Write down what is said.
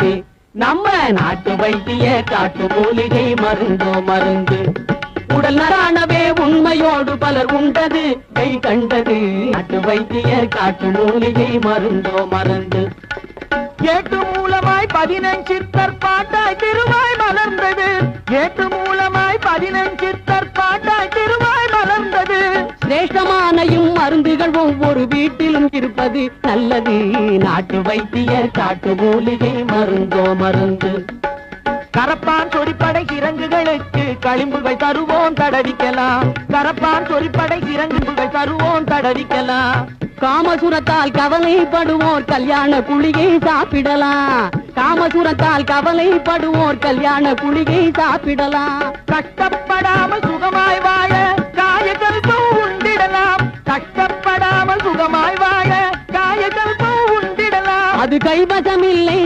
மருந்து நம்ம நாட்டு வைத்திய காட்டு மூலிகை மருந்தோ மருந்து உடல் நரானவே உண்மையோடு பலர் உண்டது கை கண்டது நாட்டு வைத்திய காட்டு மூலிகை மருந்தோ மருந்து ஏட்டு மூலமாய் 15 சித்தர் பாட்டாய் திருவாய் மலர்ந்தது ஏட்டு மூலமாய் 15 சித்தர் பாட்டாய் திருவாய் மலர்ந்தது சிரேஷ்டமானையும் மருந்துகள் ஒவ்வொரு வீட்டிலும் இருப்பது நல்லது நாட்டு வைத்திய காட்டு மூலிகை மருந்தோ மருந்து கரப்பான் சொறிப்படை இறங்குகளுக்கு களிம்புகள் தருவோம் தடவிக்கலாம் கரப்பான் சொறிப்படை இறங்குகள் தருவோம் தடவிக்கலாம் காமசுரத்தால் கவலைப்படுவோர் கல்யாண குளிகை சாப்பிடலாம் காமசுரத்தால் கவலைப்படுவோர் கல்யாண குளிகை சாப்பிடலாம் கஷ்டப்படாமல் சுகமாய் வாழ காயகல்பம் உண்டிடலாம் கஷ்டப்படாமல் சுகமாய் வாழ காயகல்பம் உண்டிடலாம் அது கைவசமில்லை